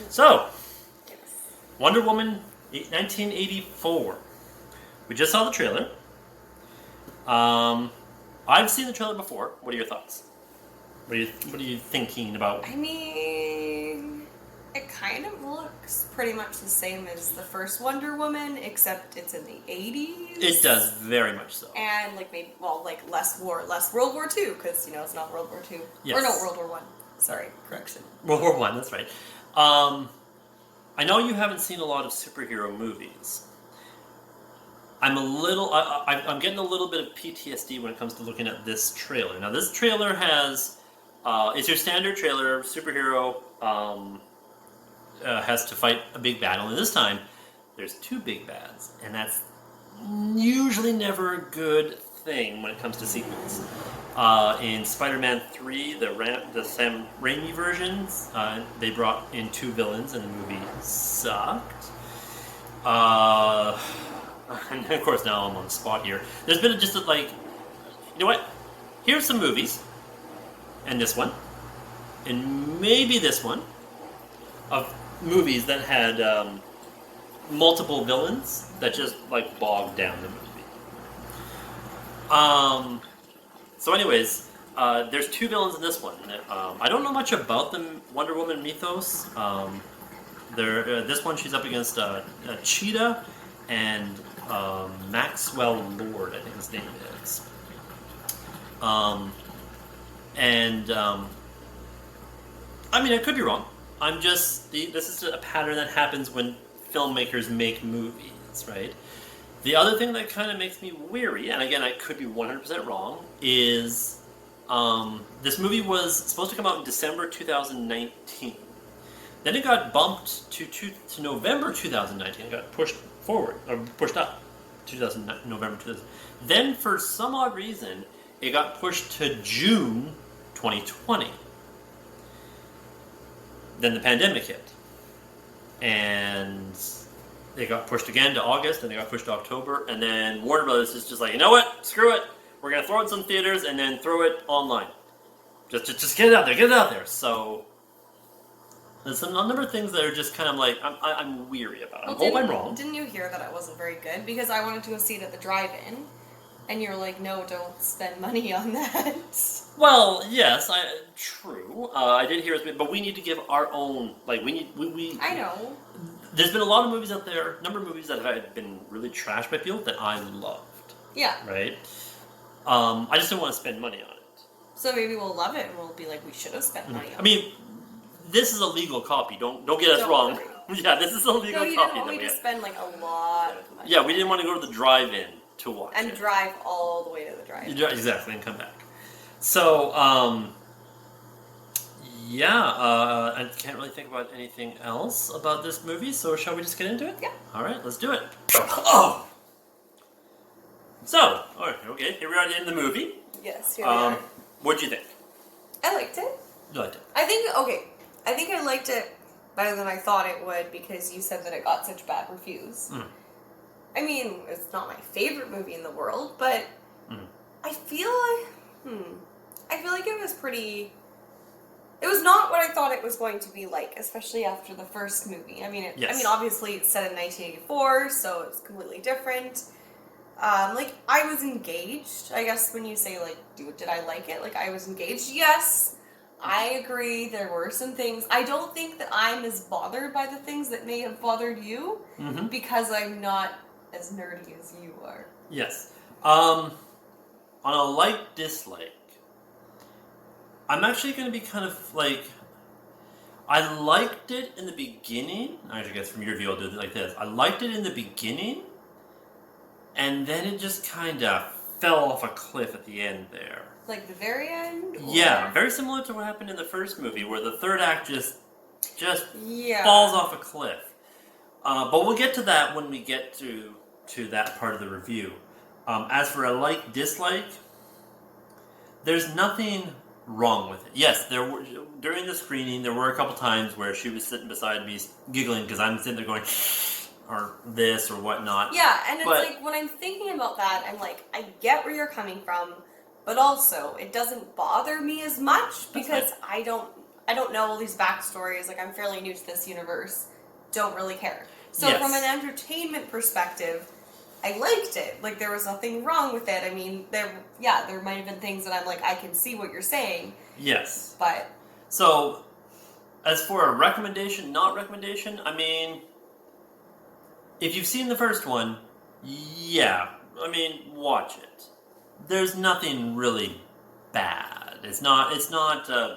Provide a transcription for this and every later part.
So, Yes. Wonder Woman 1984. We just saw the trailer. I've seen the trailer before. What are your thoughts? What are you thinking about? I mean, it kind of looks pretty much the same as the first Wonder Woman, except it's in the 80s. It does, very much so. And less World War II, because it's not World War II. Yes. Or no, World War One. Sorry, correction. World War One. That's right. I know you haven't seen a lot of superhero movies. I'm getting a little bit of PTSD when it comes to looking at this trailer. Now, this trailer has, it's your standard trailer. Superhero has to fight a big battle, and this time there's two big bads, and that's usually never a good thing when it comes to sequels. In Spider-Man 3, the Sam Raimi versions, they brought in two villains, and the movie sucked. And of course, now I'm on the spot here. There's been you know what? Here's some movies, and this one, and maybe this one, of movies that had multiple villains that just bogged down the movie. So anyways, there's two villains in this one. I don't know much about the Wonder Woman mythos. This one, she's up against Cheetah and Maxwell Lord, I think his name is. I mean, I could be wrong. This is a pattern that happens when filmmakers make movies, right? The other thing that kind of makes me weary, and again, I could be 100% wrong, is this movie was supposed to come out in December 2019. Then it got bumped to November 2019. It got pushed forward, or pushed up to November 2000. Then, for some odd reason, it got pushed to June 2020. Then the pandemic hit. And it got pushed again to August, and it got pushed to October, and then Warner Brothers is just like, you know what? Screw it. We're going to throw it in some theaters and then throw it online. Just get it out there. Get it out there. So there's a number of things that are just kind of like, I'm weary about. I hope I'm wrong. Didn't you hear that it wasn't very good? Because I wanted to go see it at the drive-in, and you're like, no, don't spend money on that. Well, yes, true. I did hear it, but we need to give our own, we I know. There's been a lot of movies out there, number of movies that have been really trashed by people that I loved. Yeah. Right? I just don't want to spend money on it. So maybe we'll love it, and we'll be like, we should have spent money on it. I mean, this is a legal copy. Don't get us wrong. Yeah, this is a legal copy. No, you didn't want me to spend a lot of money. Yeah, we didn't want to go to the drive-in to watch it. And drive all the way to the drive-in. Exactly, and come back. So, I can't really think about anything else about this movie, so shall we just get into it? Yeah. Alright, let's do it. Oh! So, alright, okay, here we are at the end of the movie. Yes, here we are. What'd you think? I liked it. You liked it? I think I liked it better than I thought it would, because you said that it got such bad reviews. Mm. I mean, it's not my favorite movie in the world, but I feel like it was pretty... It was not what I thought it was going to be like, especially after the first movie. I mean, obviously it's set in 1984, so it's completely different. I was engaged, I guess, when you say, did I like it? I was engaged. Yes, I agree, there were some things. I don't think that I'm as bothered by the things that may have bothered you, because I'm not as nerdy as you are. Yes. On a like-dislike, I'm actually going to be kind of I liked it in the beginning. I guess from your view I'll do it like this. I liked it in the beginning, and then it just kind of fell off a cliff at the end there. Like the very end? Or? Yeah, very similar to what happened in the first movie, where the third act just falls off a cliff. But we'll get to that when we get to that part of the review. As for a like-dislike, there's nothing wrong with it. Yes, during the screening, there were a couple times where she was sitting beside me giggling because I'm sitting there going, or this or whatnot. Yeah, and it's when I'm thinking about that, I'm like, I get where you're coming from, but also it doesn't bother me as much because I don't I don't know all these backstories. Like, I'm fairly new to this universe. Don't really care. So Yes. from an entertainment perspective, I liked it. Like, there was nothing wrong with it. I mean, there might have been things that I'm like, I can see what you're saying. Yes. But... So, as for a recommendation, not recommendation, I mean, if you've seen the first one, yeah, I mean, watch it. There's nothing really bad. It's not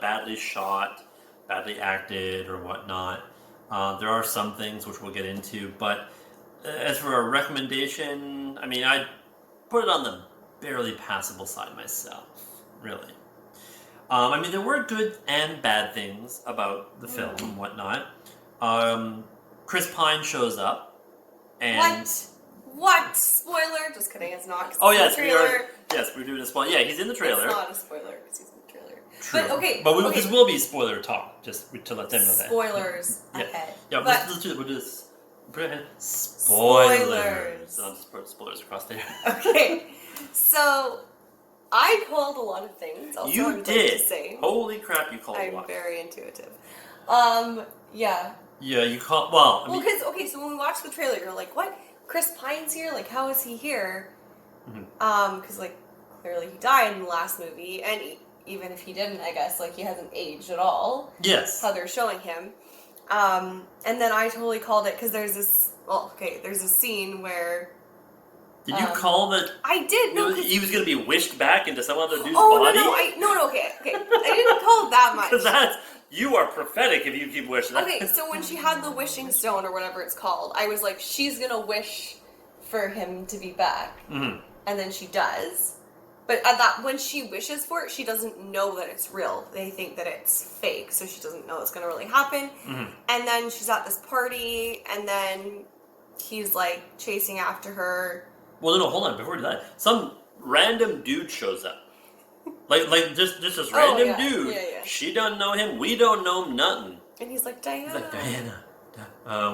badly shot, badly acted, or whatnot. There are some things which we'll get into, but as for a recommendation, I mean, I'd put it on the barely passable side myself, really. I mean, there were good and bad things about the film and whatnot. Chris Pine shows up, and What? Spoiler? Just kidding, it's not. Oh yes, trailer. we're doing a spoiler. Yeah, he's in the trailer. It's not a spoiler because he's in the trailer. True. But okay, but this will be spoiler talk, just to let them know that. Spoilers ahead. Yeah, but let's do this. Spoilers. Spoilers. I'll just put spoilers across there. Okay, so I called a lot of things. Also, You I'd did. Like to say. Holy crap! You called a I'm lot. very intuitive. Yeah. Yeah, you called. Well, I mean, because so when we watched the trailer, you're like, what? Chris Pine's here? Like, how is he here? Mm-hmm. Because like clearly he died in the last movie, and even if he didn't, I guess like he hasn't aged at all. yes. How they're showing him. And then I totally called it because there's this. Well, okay, there's a scene where. Did you call that? I did. No, he was going to be wished back into some other dude's oh body. no, okay. I didn't call it that much. Because you are prophetic if you keep wishing. Okay, so when she had the wishing stone or whatever it's called, I was like, she's gonna wish for him to be back, and then she does. But when she wishes for it, she doesn't know that it's real. They think that it's fake, so she doesn't know it's gonna really happen. And then she's at this party, and then he's like chasing after her. Well, no, hold on. Before we do that, some random dude shows up. Like just this random dude. Yeah. She doesn't know him. We don't know him. Nothing. And he's like, Diana. He's like, Diana.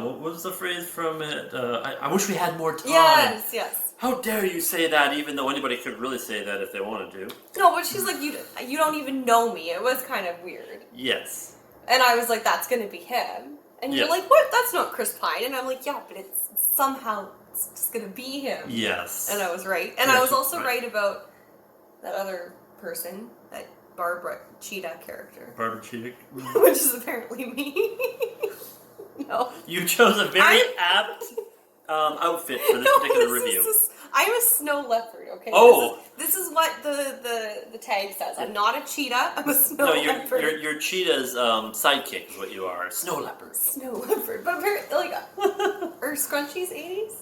What was the phrase from it? I wish we had more time. Yes. How dare you say that? Even though anybody could really say that if they wanted to. No, but she's like, you don't even know me. It was kind of weird. Yes. And I was like, that's gonna be him. And you're like, what? That's not Chris Pine. And I'm like, yeah, but it's somehow it's just gonna be him. Yes. And I was right. And I was also right about that other person, that Barbara Cheetah character. Barbara Cheetah. Which is apparently me. No. You chose a very apt outfit for this particular review. I'm a snow leopard, okay? Oh! This is what the tag says. I'm not a cheetah, I'm a snow leopard. No, you're cheetah's sidekick is what you are. Snow leopard. Snow leopard. But like, are scrunchies 80s?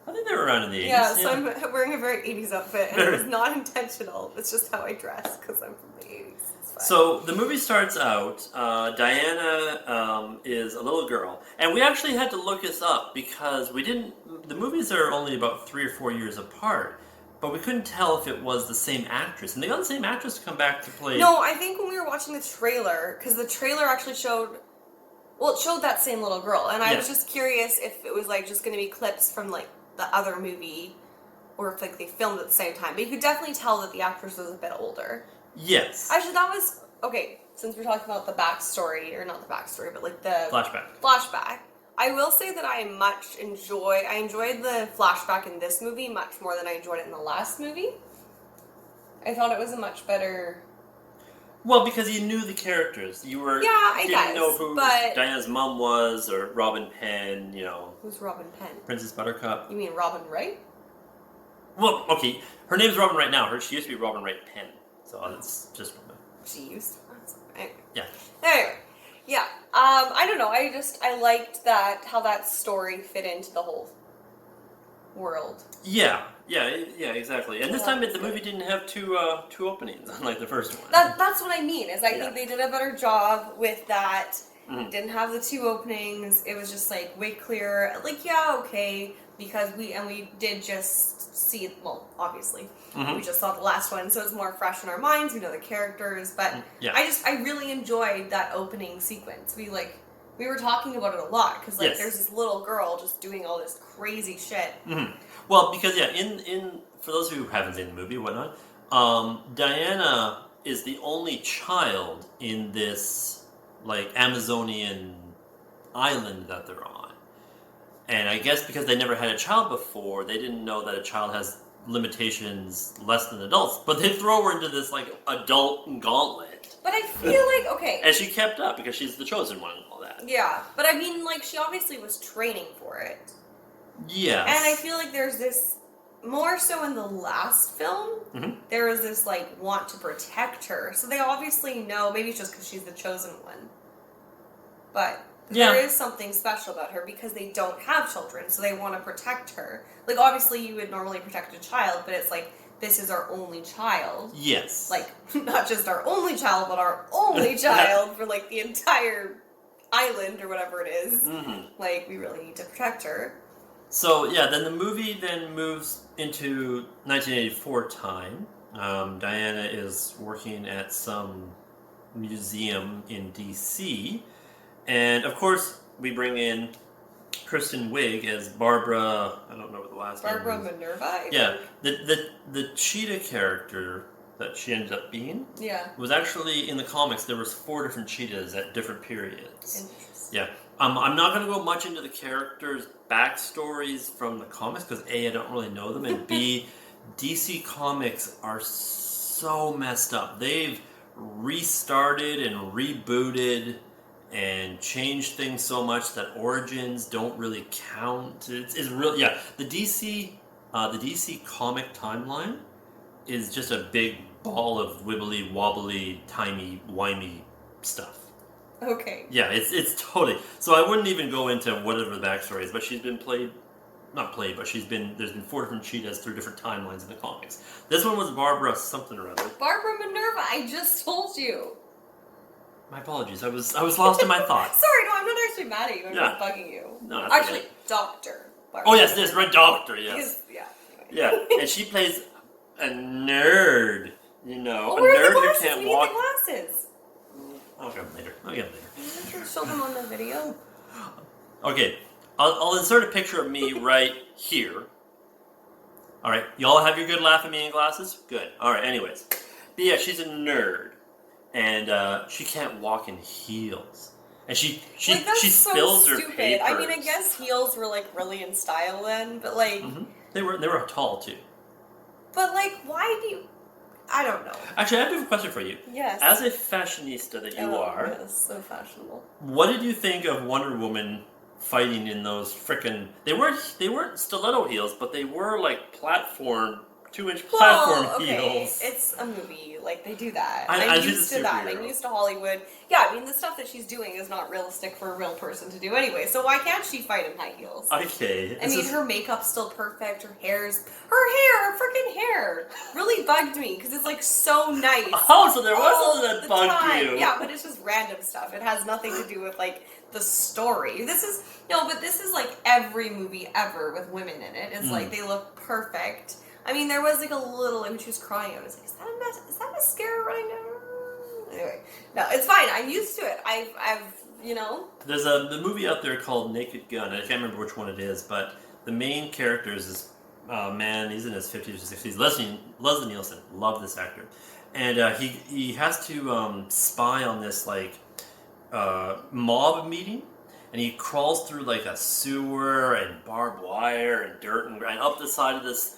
I think they were around in the 80s. Yeah, so I'm wearing a very 80s outfit, and it was not intentional. It's just how I dress, because I'm from the 80s. It's fine. So the movie starts out, Diana is a little girl. And we actually had to look this up, because the movies are only about 3 or 4 years apart. But we couldn't tell if it was the same actress. And they got the same actress to come back to play... No, I think when we were watching the trailer, because the trailer actually showed... Well, it showed that same little girl, and I was just curious if it was, like, just going to be clips from, like, the other movie, or if, like, they filmed at the same time. But you could definitely tell that the actress was a bit older. Yes. Actually, that was... Okay, since we're talking about the backstory, or not the backstory, but, like, the... Flashback. I will say that I enjoyed the flashback in this movie much more than I enjoyed it in the last movie. I thought it was a much better... Well, because you knew the characters. You were... Yeah, I didn't know who but... Diana's mom was, or Robin Penn, you know. Who's Robin Penn? Princess Buttercup. You mean Robin Wright? Well, okay. Her name's Robin Wright now. She used to be Robin Wright Penn. So that's just... She used to... Anyway. Yeah. Anyway. Yeah. I don't know. I liked how that story fit into the whole world. Yeah, exactly. And this time the movie didn't have two openings, unlike the first one. That's what I mean. I think they did a better job with that. Mm-hmm. Didn't have the 2 openings. It was just like way clearer. Like, yeah, okay, because we did just see. Well, obviously, we just saw the last one, so it's more fresh in our minds. We know the characters, but I really enjoyed that opening sequence. We were talking about it a lot because there's this little girl just doing all this crazy shit. Mm-hmm. Well, because in for those who haven't seen the movie or whatnot, Diana is the only child in this like Amazonian island that they're on. And I guess because they never had a child before, they didn't know that a child has limitations less than adults. But they throw her into this like adult gauntlet. But I feel like, okay. And she kept up because she's the chosen one and all that. Yeah, but I mean, like, she obviously was training for it. Yes. And I feel like there's this, more so in the last film, there was this, like, want to protect her. So they obviously know, maybe it's just because she's the chosen one. But there is something special about her because they don't have children, so they want to protect her. Like, obviously you would normally protect a child, but it's like, this is our only child. Yes. Like, not just our only child, but our only child for, like, the entire island or whatever it is. Like, we really need to protect her. So, yeah, then the movie then moves into 1984 time. Diana is working at some museum in D.C., and, of course, we bring in Kristen Wiig as Barbara. I don't know what the last name is. Barbara Minerva? Yeah. The cheetah character that she ended up being was actually, in the comics, there was 4 different cheetahs at different periods. Interesting. Yeah. I'm not going to go much into the characters' backstories from the comics, because A, I don't really know them, and B, DC Comics are so messed up. They've restarted and rebooted and changed things so much that origins don't really count. It's real. Yeah, the DC comic timeline is just a big ball of wibbly wobbly, timey wimey stuff. Okay. Yeah, it's totally. So I wouldn't even go into whatever the backstory is, but she's been there's been 4 different cheetahs through different timelines in the comics. This one was Barbara something or other. Barbara Minerva, I just told you. My apologies. I was lost in my thoughts. Sorry, no, I'm not actually mad at you. I'm just bugging you. No, that's actually, okay. Dr. Barbara. Oh yes, Red Doctor. Yes. Anyway. Yeah, and she plays a nerd. You know, well, a where nerd are the glasses? who can't We walk. need the glasses. I'll get them later. You can show them on the video. Okay, I'll insert a picture of me right here. All right, y'all have your good laugh at me in glasses? Good. All right, anyways. But yeah, she's a nerd. And she can't walk in heels. And she spills her papers. I mean, I guess heels were, like, really in style then, but, like... They were tall, too. But, like, why do you... I don't know. Actually, I have a question for you. Yes. As a fashionista that you are... Yes, so fashionable. What did you think of Wonder Woman fighting in those frickin'... They weren't stiletto heels, but they were, like, 2-inch platform heels. It's a movie. Like, they do that. I'm used to that. I'm used to Hollywood. Yeah, I mean, the stuff that she's doing is not realistic for a real person to do anyway, so why can't she fight in high heels? Okay. I mean, her makeup's still perfect, her freaking hair really bugged me, because it's, like, so nice. Oh, so there was something that bugged you. Yeah, but it's just random stuff. It has nothing to do with, like, the story. This is, like, every movie ever with women in it. It's like, they look perfect. I mean, there was, like, a little, when she was crying, I was like, is that mascara running down? Anyway, no, it's fine. I'm used to it. I've There's the movie out there called Naked Gun. I can't remember which one it is, but the main character is this man. He's in his 50s or 60s. Leslie Nielsen. Love this actor. And he has to spy on this, like, mob meeting. And he crawls through, like, a sewer and barbed wire and dirt and up the side of this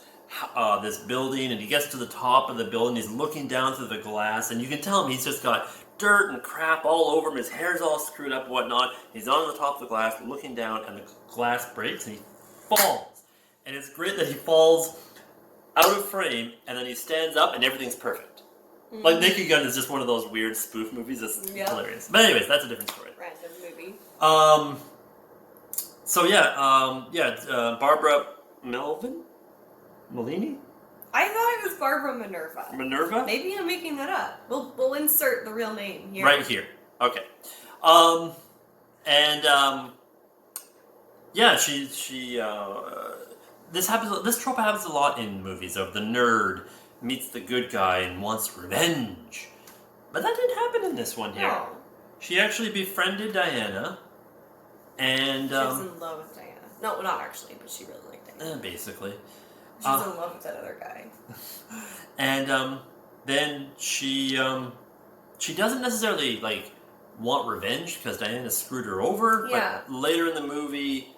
building, and he gets to the top of the building. He's looking down through the glass, and you can tell him he's just got dirt and crap all over him. His hair's all screwed up and whatnot. He's on the top of the glass looking down, and the glass breaks and he falls. And it's great that he falls out of frame, and then he stands up and everything's perfect. Like, Naked Gun is just one of those weird spoof movies. It's hilarious. But anyways, that's a different story. Random movie. Barbara Malini? I thought it was Barbara Minerva. Minerva? Maybe I'm making that up. We'll insert the real name here. Right here. Okay. This trope happens a lot in movies of the nerd meets the good guy and wants revenge. But that didn't happen in this one here. No. She actually befriended Diana, and she was in love with Diana. No, not actually, but she really liked Diana. Basically. She was in love with that other guy. And then she doesn't necessarily, like, want revenge because Diana screwed her over. Yeah. But later in the movie,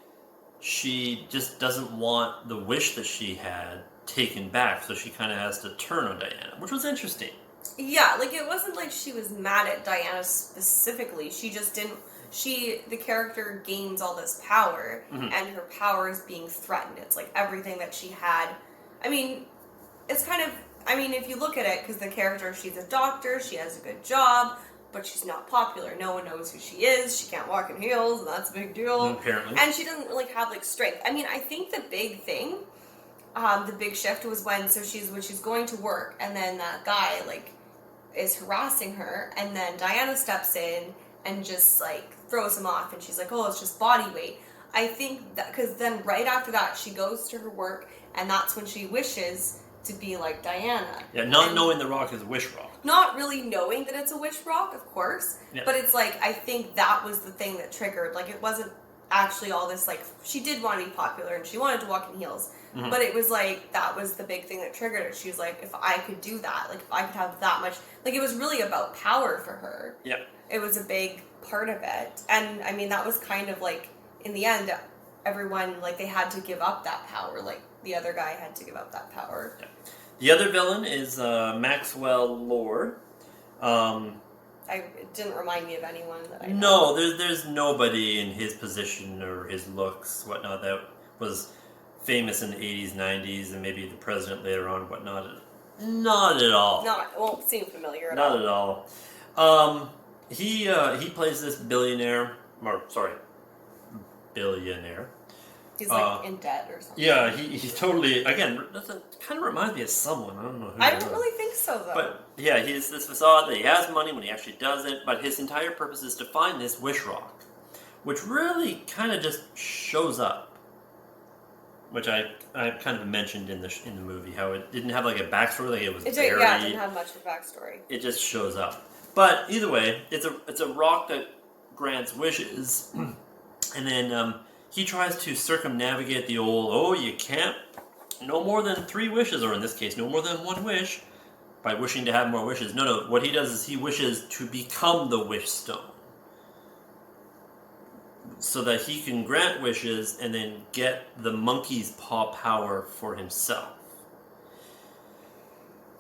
she just doesn't want the wish that she had taken back, so she kind of has to turn on Diana, which was interesting. Yeah, like it wasn't like she was mad at Diana specifically. She just didn't. The character gains all this power, and her power is being threatened. It's like everything that she had. I mean, it's kind of. I mean, if you look at it, because the character, she's a doctor, she has a good job, but she's not popular. No one knows who she is. She can't walk in heels, and that's a big deal. Apparently. And she doesn't really have like strength. I mean, I think the big thing, the big shift was when she's going to work, and then that guy like is harassing her, and then Diana steps in and just like throws him off, and she's like, oh, it's just body weight. I think that because then right after that she goes to her work, and that's when she wishes to be like Diana. Yeah, not knowing the rock is a wish rock. Not really knowing that it's a wish rock, of course, but it's like, I think that was the thing that triggered, like it wasn't actually all this, like, she did want to be popular and she wanted to walk in heels, but it was like, that was the big thing that triggered it. She was like, if I could do that, like if I could have that much, like it was really about power for her. Yeah. It was a big part of it. And I mean, that was kind of like, in the end, everyone, like they had to give up that power, like the other guy had to give up that power. Yeah. The other villain is Maxwell Lord. It didn't remind me of anyone that I No, know. there's nobody in his position or his looks, whatnot, that was famous in the 80s, 90s, and maybe the president later on, whatnot. Not at all. Won't seem familiar at Not all. at all. He plays this billionaire. He's like in debt or something. Yeah, he's totally, again, that kind of reminds me of someone. I don't know who. I don't really think so, though. But yeah, he's this facade that he has money when he actually doesn't, but his entire purpose is to find this wish rock, which really kind of just shows up. Which I kind of mentioned in the movie, how it didn't have like a backstory, like it was buried. Yeah, it didn't have much of a backstory. It just shows up. But either way, it's a rock that grants wishes, and then he tries to circumnavigate the old, you can't, no more than 3 wishes, or in this case, no more than 1 wish, by wishing to have more wishes. No, what he does is he wishes to become the wish stone, so that he can grant wishes and then get the monkey's paw power for himself.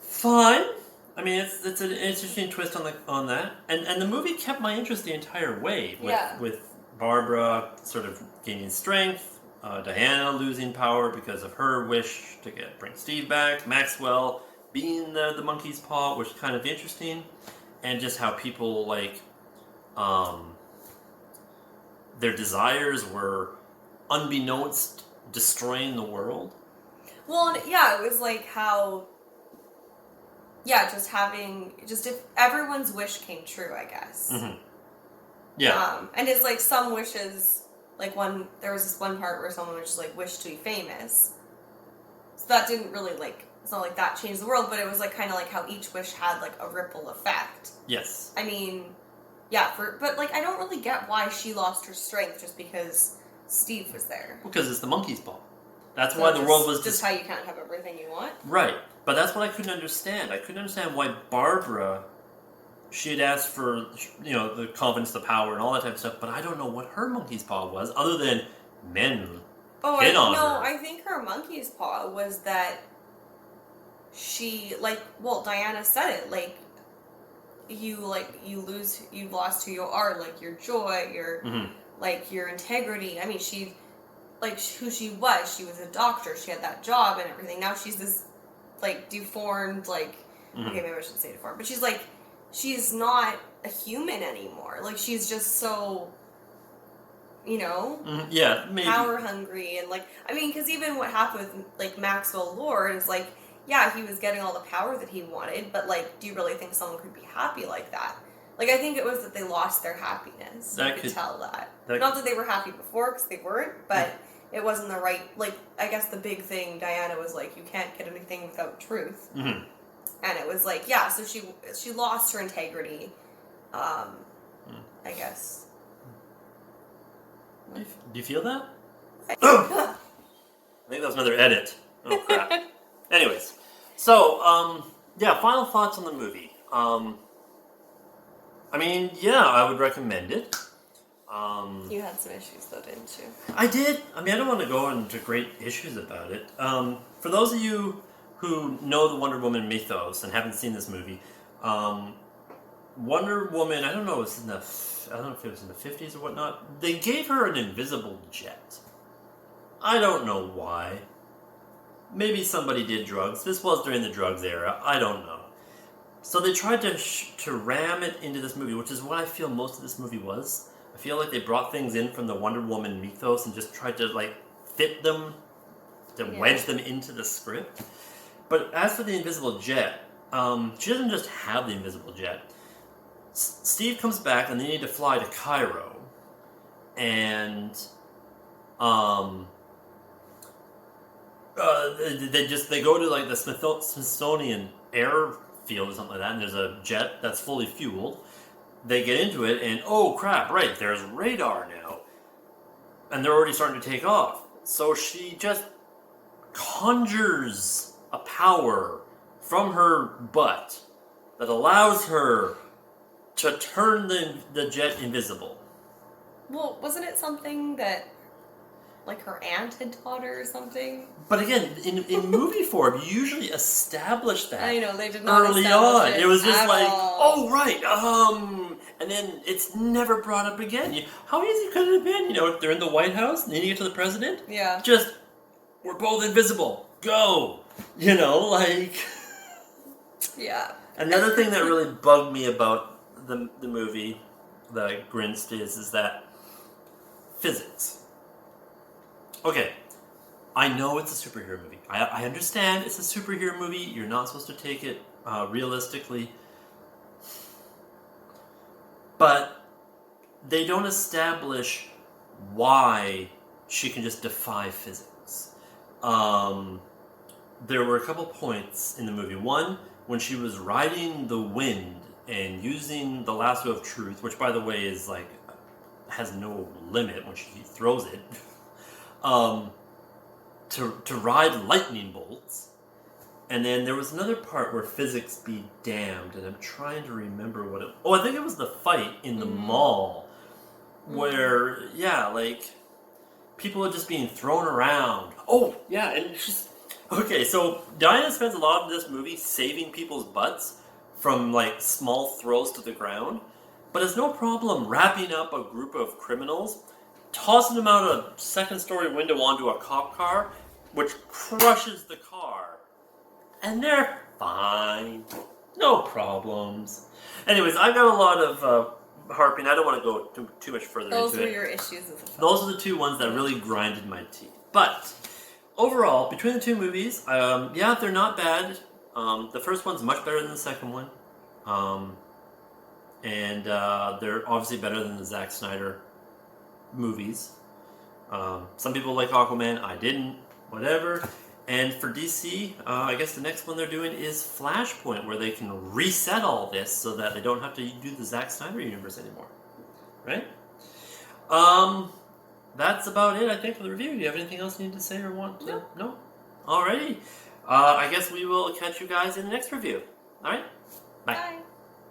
Fine. I mean, it's an interesting twist on that, and the movie kept my interest the entire way with Barbara sort of gaining strength, Diana losing power because of her wish to bring Steve back, Maxwell being the monkey's paw, which is kind of interesting, and just how people like their desires were unbeknownst destroying the world. Well, yeah, it was like how. Yeah, just if everyone's wish came true, I guess. Mm-hmm. Yeah. And it's like some wishes, like there was this one part where someone was just like wished to be famous. So that didn't really like, it's not like that changed the world, but it was like kind of like how each wish had like a ripple effect. Yes. I mean, yeah, but like I don't really get why she lost her strength just because Steve was there. Because it's the monkey's paw. That's why the world was just how you can't have everything you want. Right. But that's what I couldn't understand. I couldn't understand why Barbara, she had asked for, the confidence, the power, and all that type of stuff, but I don't know what her monkey's paw was, other than men hit on her. I think her monkey's paw was that she, Diana said it, you've lost who you are, like, your joy, your integrity. I mean, who she was a doctor, she had that job and everything. Now she's this deformed, okay, maybe I shouldn't say deformed, but she's not a human anymore. Like, she's just so, yeah, maybe. Power hungry, and because even what happened with Maxwell Lord is yeah, he was getting all the power that he wanted, but do you really think someone could be happy like that? I think it was that they lost their happiness. You could tell that. Not that they were happy before, because they weren't, but it wasn't the right, I guess the big thing, Diana was you can't get anything without truth. Mm-hmm. And it was so she lost her integrity, I guess. Do you feel that? I think that was another edit. Oh, crap. Anyways, so, final thoughts on the movie. I mean, yeah, I would recommend it. You had some issues though, didn't you? I did. I mean, I don't want to go into great issues about it. For those of you who know the Wonder Woman mythos and haven't seen this movie, Wonder Woman, I don't know if it was in the 50s or whatnot, they gave her an invisible jet. I don't know why. Maybe somebody did drugs. This was during the drugs era. I don't know. So they tried to ram it into this movie, which is what I feel most of this movie was. I feel like they brought things in from the Wonder Woman mythos and just tried to like fit them, to wedge them into the script. But as for the invisible jet, she doesn't just have the invisible jet. Steve comes back and they need to fly to Cairo, and they go to like the Smithsonian airfield or something like that, and there's a jet that's fully fueled. They get into it, and oh crap! Right, there's radar now, and they're already starting to take off. So she just conjures a power from her butt that allows her to turn the jet invisible. Well, wasn't it something that, like, her aunt had taught her or something? But again, in movie form, you usually establish that. I know, they did not early on. establish It was just like, all. oh, right, and then it's never brought up again. How easy could it have been? If they're in the White House, needing to get to the president? Yeah. Just, we're both invisible. Go! Yeah. Another thing that really bugged me about the movie that I grinced is that physics. Okay, I know it's a superhero movie. I understand it's a superhero movie. You're not supposed to take it realistically. But they don't establish why she can just defy physics. There were a couple points in the movie. One, when she was riding the wind and using the lasso of truth, which by the way is like has no limit when she throws it, to ride lightning bolts. And then there was another part where physics be damned, and I'm trying to remember what it... Oh, I think it was the fight in the mall, where, people are just being thrown around. Oh, yeah, and she's... Okay, so Diana spends a lot of this movie saving people's butts from, small throws to the ground, but has no problem wrapping up a group of criminals, tossing them out a second-story window onto a cop car, which crushes the car. And they're fine. No problems. Anyways, I've got a lot of harping. I don't want to go too much further into it. Those were your issues as a film. Those are the two ones that really grinded my teeth. But overall, between the two movies, they're not bad. The first one's much better than the second one. And they're obviously better than the Zack Snyder movies. Some people like Aquaman. I didn't. Whatever. And for DC, I guess the next one they're doing is Flashpoint, where they can reset all this so that they don't have to do the Zack Snyder universe anymore. Right? That's about it, I think, for the review. Do you have anything else you need to say or want to? No? Alrighty. I guess we will catch you guys in the next review. Alright? Bye. Bye.